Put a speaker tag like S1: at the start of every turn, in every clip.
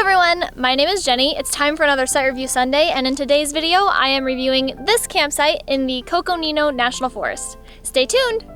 S1: everyone, my name is Jenny. It's time for another Site Review Sunday, and in today's video, I am reviewing this campsite in the Coconino National Forest. Stay tuned!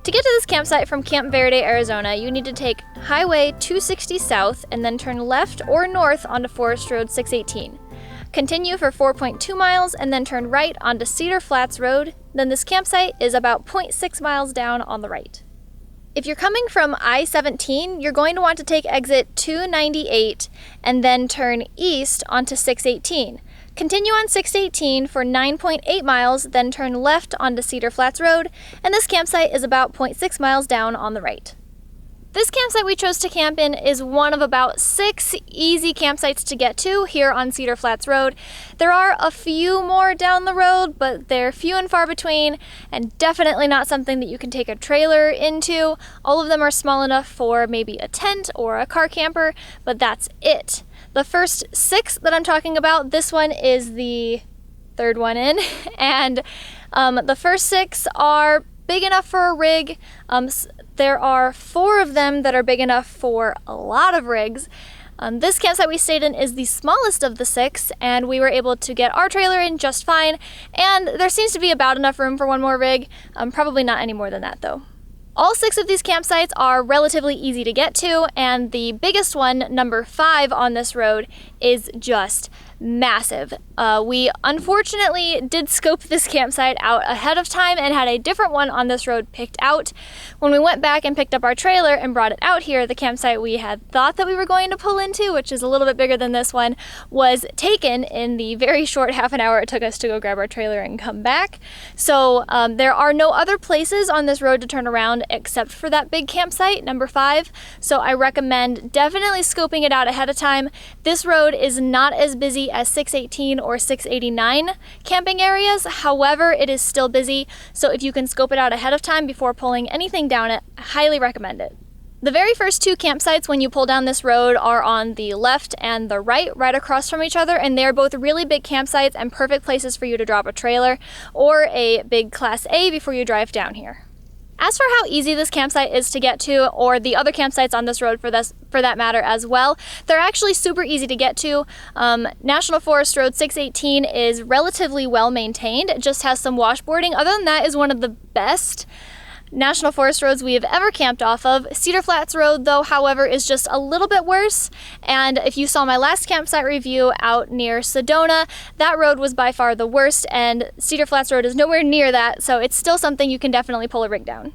S1: To get to this campsite from Camp Verde, Arizona, you need to take Highway 260 south and then turn left or north onto Forest Road 618. Continue for 4.2 miles and then turn right onto Cedar Flats Road. Then this campsite is about 0.6 miles down on the right. If you're coming from I-17, you're going to want to take exit 298 and then turn east onto 618. Continue on 618 for 9.8 miles, then turn left onto Cedar Flats Road, and this campsite is about 0.6 miles down on the right. This campsite we chose to camp in is one of about 6 easy campsites to get to here on Cedar Flats Road. There are a few more down the road, but they're few and far between, and definitely not something that you can take a trailer into. All of them are small enough for maybe a tent or a car camper, but that's it. The first 6 that I'm talking about, this one is the third one in, and the first 6 are big enough for a rig. There are 4 of them that are big enough for a lot of rigs. This campsite we stayed in is the smallest of the 6, and we were able to get our trailer in just fine, and there seems to be about enough room for one more rig. Probably not any more than that though. All 6 of these campsites are relatively easy to get to, and the biggest one, number 5 on this road, is just massive. We unfortunately did scope this campsite out ahead of time and had a different one on this road picked out. When we went back and picked up our trailer and brought it out here, the campsite we had thought that we were going to pull into, which is a little bit bigger than this one, was taken in the very short half an hour it took us to go grab our trailer and come back. So there are no other places on this road to turn around except for that big campsite, number 5. So I recommend definitely scoping it out ahead of time. This road is not as busy as 618 or 689 camping areas. However, it is still busy, so if you can scope it out ahead of time before pulling anything down it, I highly recommend it. The very first 2 campsites when you pull down this road are on the left and the right across from each other, and they're both really big campsites and perfect places for you to drop a trailer or a big Class A before you drive down here. As for how easy this campsite is to get to, or the other campsites on this road for that matter as well, they're actually super easy to get to. National Forest Road 618 is relatively well maintained. It just has some washboarding. Other than that, is one of the best National Forest roads we have ever camped off of. Cedar Flats Road, though, however, is just a little bit worse. And if you saw my last campsite review out near Sedona, that road was by far the worst, and Cedar Flats Road is nowhere near that, so it's still something you can definitely pull a rig down.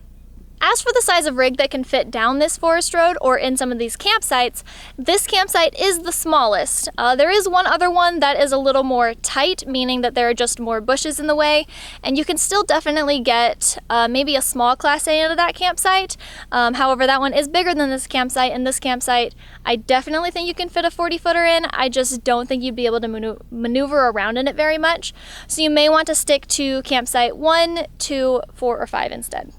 S1: As for the size of rig that can fit down this forest road or in some of these campsites, this campsite is the smallest. There is one other one that is a little more tight, meaning that there are just more bushes in the way, and you can still definitely get maybe a small Class A into that campsite. However, that one is bigger than this campsite, and this campsite, I definitely think you can fit a 40-footer in. I just don't think you'd be able to maneuver around in it very much. So you may want to stick to campsite 1, 2, 4, or 5 instead.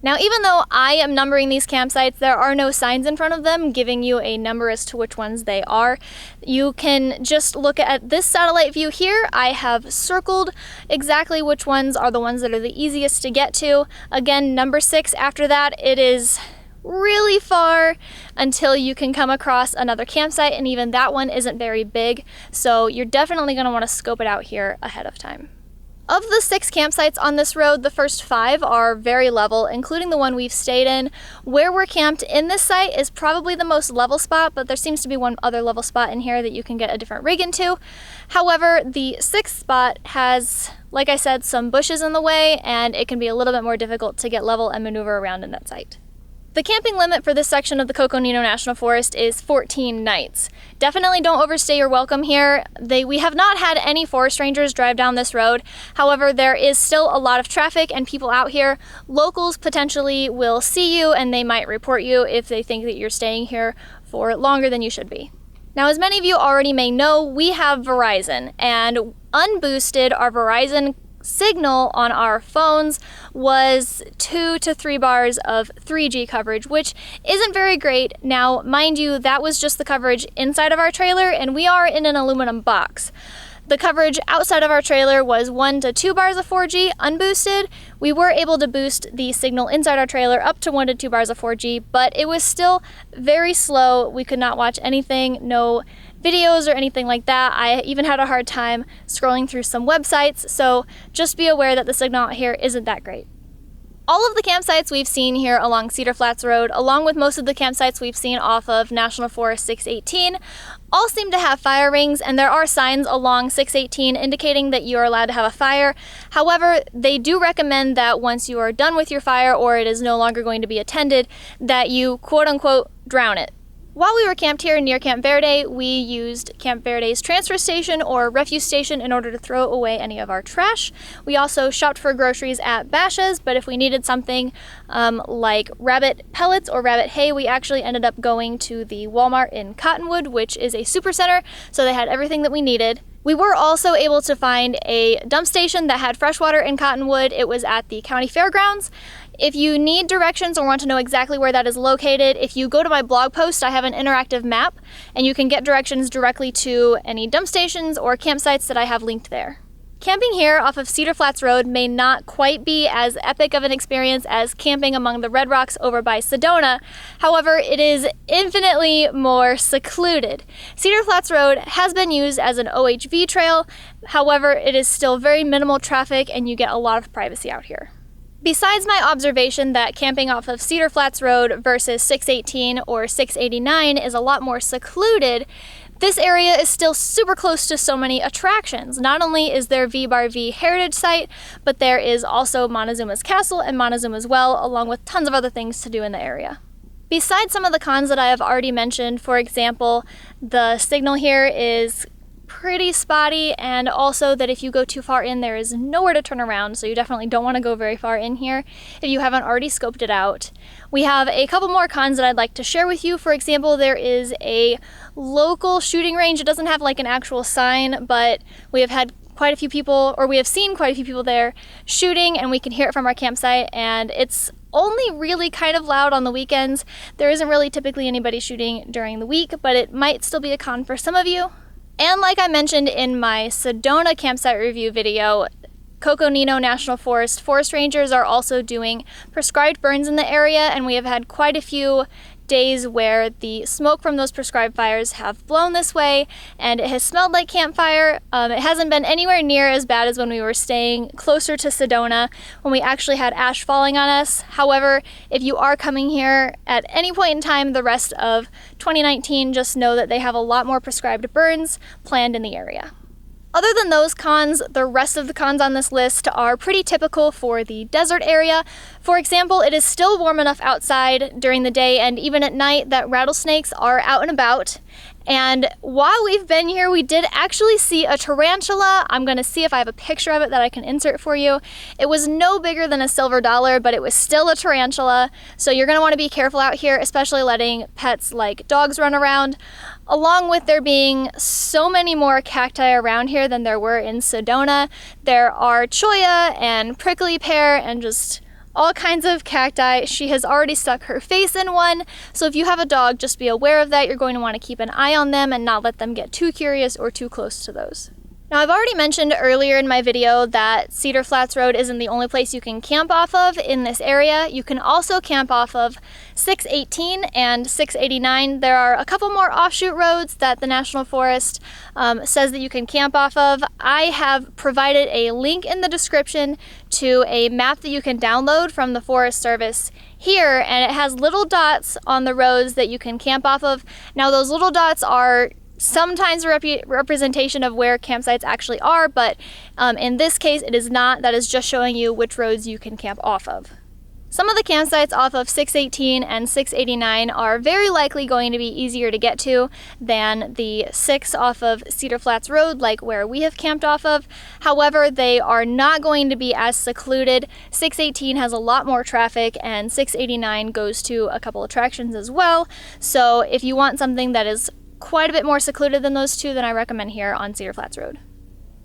S1: Now, even though I am numbering these campsites, there are no signs in front of them giving you a number as to which ones they are. You can just look at this satellite view here. I have circled exactly which ones are the ones that are the easiest to get to. Again, number 6 after that, it is really far until you can come across another campsite, and even that one isn't very big, so you're definitely going to want to scope it out here ahead of time. Of the 6 campsites on this road, the first 5 are very level, including the one we've stayed in. Where we're camped in this site is probably the most level spot, but there seems to be one other level spot in here that you can get a different rig into. However, the 6th spot has, like I said, some bushes in the way, and it can be a little bit more difficult to get level and maneuver around in that site. The camping limit for this section of the Coconino National Forest is 14 nights. Definitely don't overstay your welcome here. We have not had any forest rangers drive down this road. However, there is still a lot of traffic and people out here. Locals potentially will see you and they might report you if they think that you're staying here for longer than you should be. Now, as many of you already may know, we have Verizon, and unboosted, our Verizon signal on our phones was 2 to 3 bars of 3G coverage, which isn't very great. Now, mind you, that was just the coverage inside of our trailer, and we are in an aluminum box. The coverage outside of our trailer was 1 to 2 bars of 4G unboosted. We were able to boost the signal inside our trailer up to 1 to 2 bars of 4G, but it was still very slow. We could not watch anything, no videos or anything like that. I even had a hard time scrolling through some websites, so just be aware that the signal out here isn't that great. All of the campsites we've seen here along Cedar Flats Road, along with most of the campsites we've seen off of National Forest 618, all seem to have fire rings, and there are signs along 618 indicating that you are allowed to have a fire. However, they do recommend that once you are done with your fire or it is no longer going to be attended, that you quote-unquote drown it. While we were camped here near Camp Verde, we used Camp Verde's transfer station or refuse station in order to throw away any of our trash. We also shopped for groceries at Bashas', but if we needed something like rabbit pellets or rabbit hay, we actually ended up going to the Walmart in Cottonwood, which is a super center, so they had everything that we needed. We were also able to find a dump station that had fresh water in Cottonwood. It was at the county fairgrounds. If you need directions or want to know exactly where that is located, if you go to my blog post, I have an interactive map, and you can get directions directly to any dump stations or campsites that I have linked there. Camping here off of Cedar Flats Road may not quite be as epic of an experience as camping among the Red Rocks over by Sedona. However, it is infinitely more secluded. Cedar Flats Road has been used as an OHV trail. However, it is still very minimal traffic and you get a lot of privacy out here. Besides my observation that camping off of Cedar Flats Road versus 618 or 689 is a lot more secluded, this area is still super close to so many attractions. Not only is there V Bar V Heritage Site, but there is also Montezuma's Castle and Montezuma's Well, along with tons of other things to do in the area. Besides some of the cons that I have already mentioned, for example, the signal here is pretty spotty, and also that if you go too far in, there is nowhere to turn around, so you definitely don't want to go very far in here if you haven't already scoped it out. We have a couple more cons that I'd like to share with you. For example, there is a local shooting range. It doesn't have like an actual sign, but we have had quite a few people, or we have seen quite a few people there shooting, and we can hear it from our campsite, and it's only really kind of loud on the weekends. There isn't really typically anybody shooting during the week, but it might still be a con for some of you. And like I mentioned in my Sedona campsite review video, Coconino National Forest forest rangers are also doing prescribed burns in the area, and we have had quite a few days where the smoke from those prescribed fires have blown this way, and it has smelled like campfire. It hasn't been anywhere near as bad as when we were staying closer to Sedona, when we actually had ash falling on us. However, if you are coming here at any point in time the rest of 2019, just know that they have a lot more prescribed burns planned in the area. Other than those cons, the rest of the cons on this list are pretty typical for the desert area. For example, it is still warm enough outside during the day and even at night that rattlesnakes are out and about. And while we've been here, we did actually see a tarantula. I'm going to see if I have a picture of it that I can insert for you. It was no bigger than a silver dollar, but it was still a tarantula. So you're going to want to be careful out here, especially letting pets like dogs run around. Along with there being so many more cacti around here than there were in Sedona, there are cholla and prickly pear and just all kinds of cacti. She has already stuck her face in one, so if you have a dog, just be aware of that. You're going to want to keep an eye on them and not let them get too curious or too close to those. Now, I've already mentioned earlier in my video that Cedar Flats Road isn't the only place you can camp off of in this area. You can also camp off of 618 and 689. There are a couple more offshoot roads that the National Forest says that you can camp off of. I have provided a link in the description to a map that you can download from the Forest Service here, and it has little dots on the roads that you can camp off of. Now, those little dots are sometimes a representation of where campsites actually are, but in this case it is not. That is just showing you which roads you can camp off of. Some of the campsites off of 618 and 689 are very likely going to be easier to get to than the 6 off of Cedar Flats Road, like where we have camped off of. However, they are not going to be as secluded. 618 has a lot more traffic, and 689 goes to a couple attractions as well. So if you want something that is quite a bit more secluded than those two, then I recommend here on Cedar Flats Road.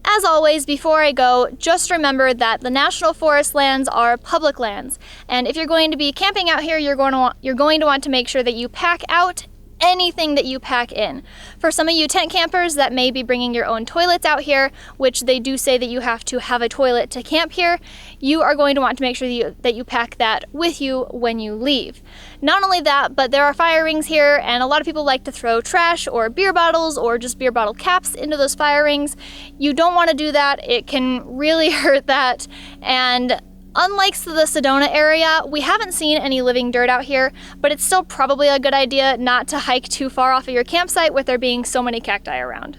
S1: As always, before I go, just remember that the National Forest lands are public lands, and if you're going to be camping out here, you're going to want to make sure that you pack out anything that you pack in. For some of you tent campers that may be bringing your own toilets out here, which they do say that you have to have a toilet to camp here, you are going to want to make sure that you pack that with you when you leave. Not only that, but there are fire rings here, and a lot of people like to throw trash or beer bottles or just beer bottle caps into those fire rings. You don't want to do that. It can really hurt that, and unlike the Sedona area, we haven't seen any living dirt out here, but it's still probably a good idea not to hike too far off of your campsite with there being so many cacti around.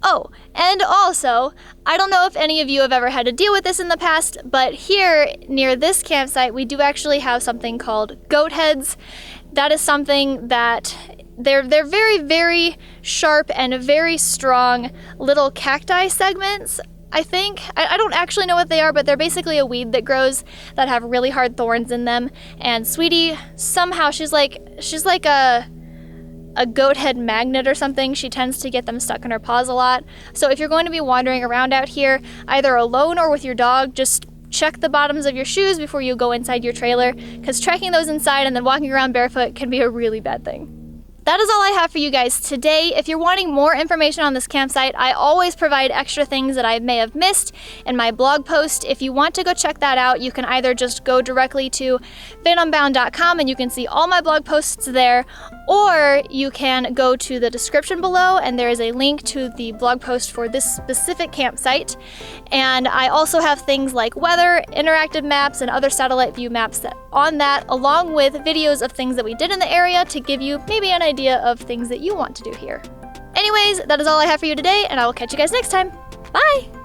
S1: Oh, and also, I don't know if any of you have ever had to deal with this in the past, but here near this campsite, we do actually have something called goat heads. That is something that they're very, very sharp and very strong little cacti segments. I think. I don't actually know what they are, but they're basically a weed that grows that have really hard thorns in them. And Sweetie, somehow, she's like a goat head magnet or something. She tends to get them stuck in her paws a lot. So if you're going to be wandering around out here, either alone or with your dog, just check the bottoms of your shoes before you go inside your trailer, because trekking those inside and then walking around barefoot can be a really bad thing. That is all I have for you guys today. If you're wanting more information on this campsite, I always provide extra things that I may have missed in my blog post. If you want to go check that out, you can either just go directly to Unbound.com and you can see all my blog posts there, or you can go to the description below and there is a link to the blog post for this specific campsite. And I also have things like weather, interactive maps, and other satellite view maps on that, along with videos of things that we did in the area to give you maybe an idea of things that you want to do here. Anyways, that is all I have for you today, and I will catch you guys next time. Bye!